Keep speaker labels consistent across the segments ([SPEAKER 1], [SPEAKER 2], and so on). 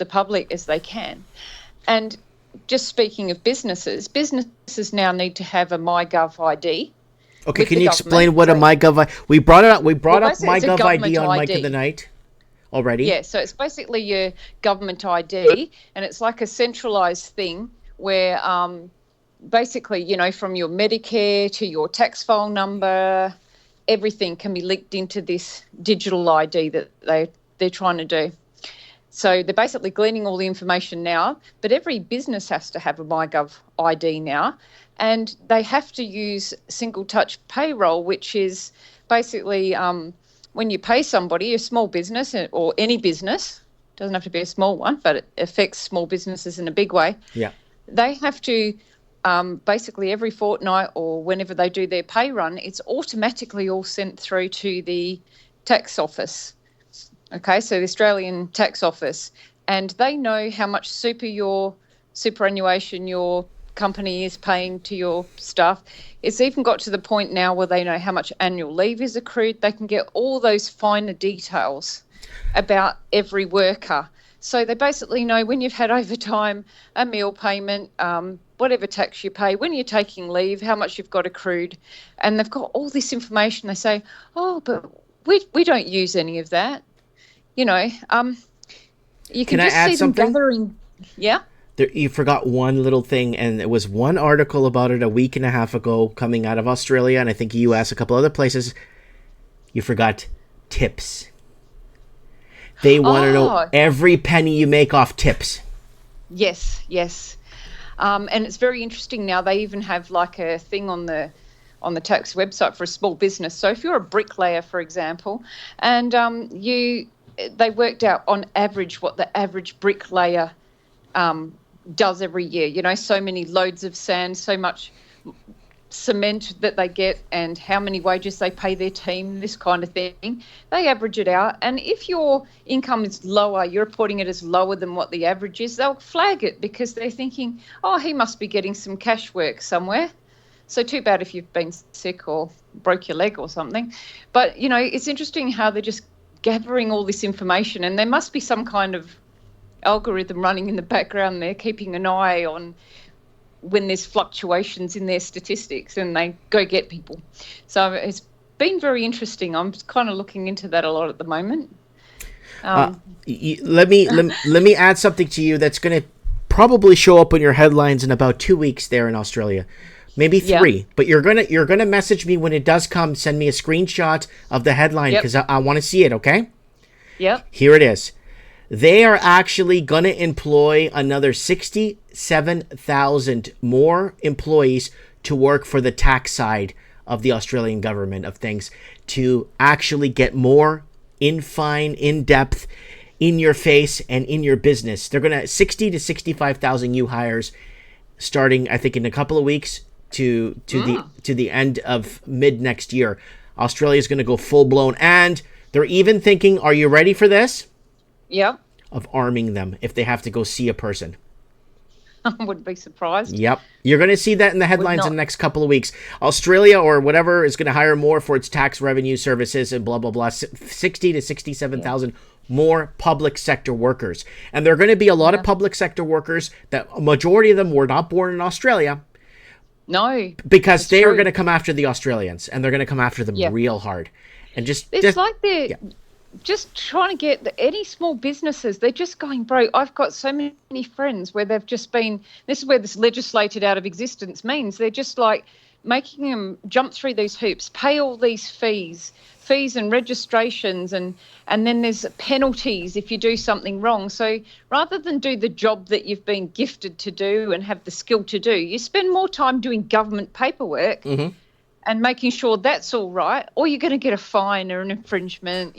[SPEAKER 1] the public as they can. And just speaking of businesses now need to have a MyGov ID
[SPEAKER 2] Okay,
[SPEAKER 1] with
[SPEAKER 2] can
[SPEAKER 1] the
[SPEAKER 2] you
[SPEAKER 1] government.
[SPEAKER 2] explain what a
[SPEAKER 1] So,
[SPEAKER 2] MyGov? We brought it up. We
[SPEAKER 1] well,
[SPEAKER 2] brought up
[SPEAKER 1] basically, it's a
[SPEAKER 2] MyGov ID
[SPEAKER 1] government
[SPEAKER 2] on Mike of the
[SPEAKER 1] ID.
[SPEAKER 2] Night already.
[SPEAKER 1] Yeah, so it's basically your government ID, and it's like a centralized thing where basically, from your Medicare to your tax file number, everything can be linked into this digital ID that they're trying to do. So they're basically gleaning all the information now, but every business has to have a MyGov ID now, and they have to use single touch payroll, which is basically when you pay somebody, a small business or any business, doesn't have to be a small one, but it affects small businesses in a big way.
[SPEAKER 2] Yeah.
[SPEAKER 1] They have to basically every fortnight or whenever they do their pay run, it's automatically all sent through to the tax office. Okay, so the Australian Tax Office, and they know how much superannuation your company is paying to your staff. It's even got to the point now where they know how much annual leave is accrued. They can get all those finer details about every worker. So they basically know when you've had overtime, a meal payment, whatever tax you pay, when you're taking leave, how much you've got accrued. And they've got all this information. They say, oh, but we don't use any of that. You can
[SPEAKER 2] Can I
[SPEAKER 1] just
[SPEAKER 2] add
[SPEAKER 1] see them
[SPEAKER 2] something?
[SPEAKER 1] gathering. Yeah.
[SPEAKER 2] You forgot one little thing, and it was one article about it a week and a half ago coming out of Australia, and I think US, a couple other places. You forgot tips. They want to know
[SPEAKER 1] Oh,
[SPEAKER 2] every penny you make off tips.
[SPEAKER 1] yes, yes. And it's very interesting now. They even have like a thing on the tax website for a small business. So if you're a bricklayer, for example, and they worked out on average what the average bricklayer does every year. So many loads of sand, so much cement that they get, and how many wages they pay their team, this kind of thing. They average it out. And if your income is lower, you're reporting it as lower than what the average is, they'll flag it because they're thinking, oh, he must be getting some cash work somewhere. So too bad if you've been sick or broke your leg or something. But, it's interesting how they're just gathering all this information, and there must be some kind of algorithm running in the background there, keeping an eye on when there's fluctuations in their statistics, and they go get people. So it's been very interesting. I'm kind of looking into that a lot at the moment.
[SPEAKER 2] Let me add something to you that's going to probably show up in your headlines in about 2 weeks there in Australia. Maybe 3,
[SPEAKER 1] Yeah.
[SPEAKER 2] but you're gonna message me when it does come. Send me a screenshot of the headline because I want to see it. Okay.
[SPEAKER 1] Yep.
[SPEAKER 2] Here it is. They are actually gonna employ another 67,000 more employees to work for the tax side of the Australian government of things to actually get more in depth, in your face, and in your business. They're gonna 60 to 65,000 new hires starting, I think, in a couple of weeks to the end of mid next year. Australia is going to go full blown, and they're even thinking, are you ready for this?
[SPEAKER 1] Yep.
[SPEAKER 2] Of arming them if they have to go see a person.
[SPEAKER 1] I wouldn't be surprised.
[SPEAKER 2] Yep. You're going to see that in the headlines in the next couple of weeks. Australia or whatever is going to hire more for its tax revenue services and blah, blah, blah. 60 to 67,000 more public sector workers. And there are going to be a lot of public sector workers that a majority of them were not born in Australia.
[SPEAKER 1] No.
[SPEAKER 2] Because they are going to come after the Australians, and they're going to come after them real hard. And
[SPEAKER 1] it's like they're just trying to get any small businesses. They're just going broke. I've got so many friends where they've just been, this is where this legislated out of existence means they're just like making them jump through these hoops, pay all these fees and registrations, and then there's penalties if you do something wrong. So rather than do the job that you've been gifted to do and have the skill to do, you spend more time doing government paperwork and making sure that's all right, or you're going to get a fine or an infringement.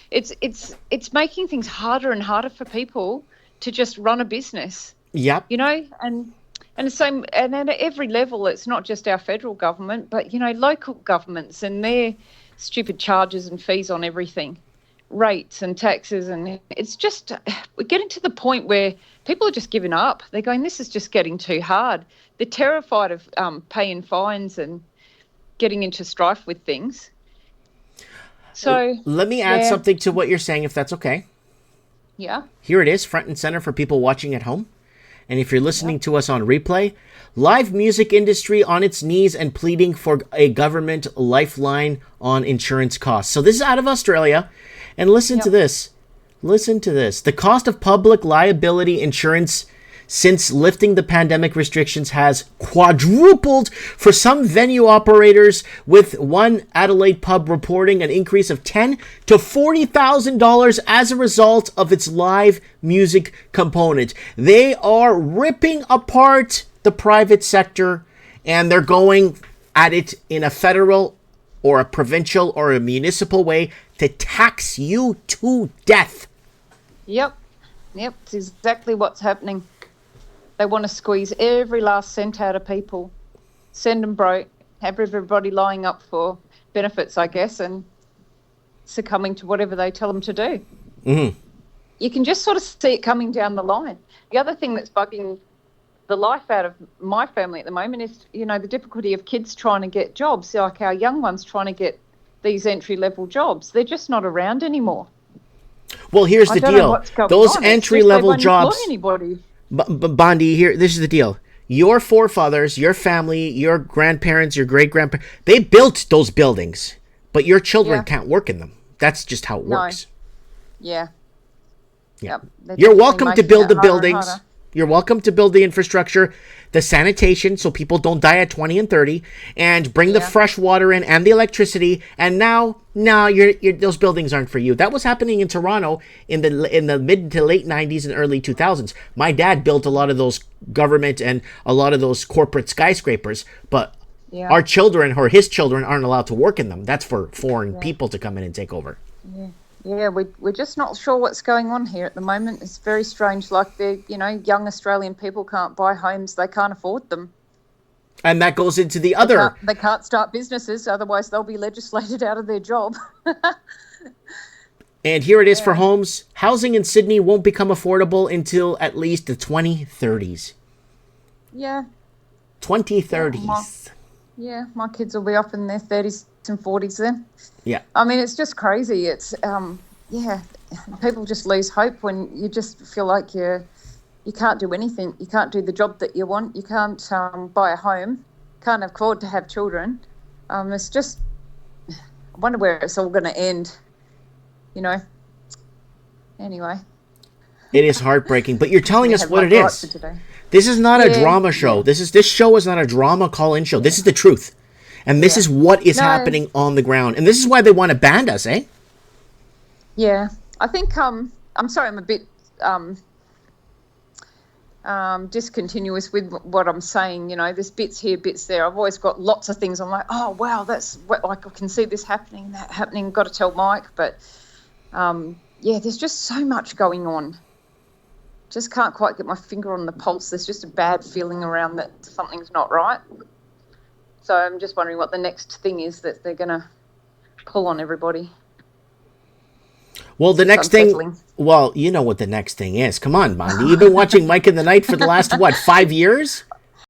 [SPEAKER 1] It's making things harder and harder for people to just run a business.
[SPEAKER 2] Yep.
[SPEAKER 1] And the same, and at every level, it's not just our federal government, but local governments and their stupid charges and fees on everything, rates and taxes, and it's just we're getting to the point where people are just giving up. They're going, this is just getting too hard. They're terrified of paying fines and getting into strife with things. So
[SPEAKER 2] let me add something to what you're saying, if that's okay.
[SPEAKER 1] Yeah.
[SPEAKER 2] Here it is, front and center for people watching at home. And if you're listening to us on replay, live music industry on its knees and pleading for a government lifeline on insurance costs. So this is out of Australia. And listen to this. Listen to this. The cost of public liability insurance since lifting the pandemic restrictions has quadrupled for some venue operators, with one Adelaide pub reporting an increase of $10,000 to $40,000 as a result of its live music component. They are ripping apart the private sector, and they're going at it in a federal or a provincial or a municipal way to tax you to death.
[SPEAKER 1] Yep. It's exactly what's happening. They want to squeeze every last cent out of people, send them broke, have everybody lying up for benefits, I guess, and succumbing to whatever they tell them to do.
[SPEAKER 2] Mm-hmm.
[SPEAKER 1] You can just sort of see it coming down the line. The other thing that's bugging the life out of my family at the moment is, the difficulty of kids trying to get jobs, like our young ones trying to get these entry-level jobs. They're just not around anymore.
[SPEAKER 2] Well, here's the deal. Those entry-level jobs... Bondi, here, this is the deal. Your forefathers, your family, your grandparents, your great-grandparents, they built those buildings, but your children can't work in them. That's just how it works.
[SPEAKER 1] Yeah.
[SPEAKER 2] Yep. You're welcome to build the buildings. You're welcome to build the infrastructure, the sanitation, so people don't die at 20 and 30, and bring the fresh water in and the electricity. And now, those buildings aren't for you. That was happening in Toronto in the mid to late 90s and early 2000s. My dad built a lot of those government and a lot of those corporate skyscrapers, but our children or his children aren't allowed to work in them. That's for foreign people to come in and take over.
[SPEAKER 1] Yeah, we're just not sure what's going on here at the moment. It's very strange. Like, young Australian people can't buy homes. They can't afford them.
[SPEAKER 2] And that goes into the other...
[SPEAKER 1] They can't start businesses, otherwise they'll be legislated out of their job.
[SPEAKER 2] And here it is for homes. Housing in Sydney won't become affordable until at least the 2030s.
[SPEAKER 1] Yeah.
[SPEAKER 2] 2030s.
[SPEAKER 1] My kids will be up in their 30s and 40s then.
[SPEAKER 2] Yeah.
[SPEAKER 1] I mean, it's just crazy. It's, people just lose hope when you just feel like you can't do anything. You can't do the job that you want. You can't buy a home. Can't afford to have children. It's just, I wonder where it's all going to end, Anyway.
[SPEAKER 2] It is heartbreaking, but you're telling us what it is. This is not a drama show. This show is not a drama call-in show. This is the truth. And this is what is happening on the ground. And this is why they want to ban us, eh?
[SPEAKER 1] Yeah. I think, I'm sorry, I'm a bit discontinuous with what I'm saying. There's bits here, bits there. I've always got lots of things. I'm like, oh, wow, I can see this happening, that happening. Got to tell Mike. But, there's just so much going on. Just can't quite get my finger on the pulse. There's just a bad feeling around that something's not right. So I'm just wondering what the next thing is that they're going to pull on everybody.
[SPEAKER 2] Well, the next thing... Well, you know what the next thing is. Come on, Bondi. You've been watching Mike in the Night for the last, 5 years?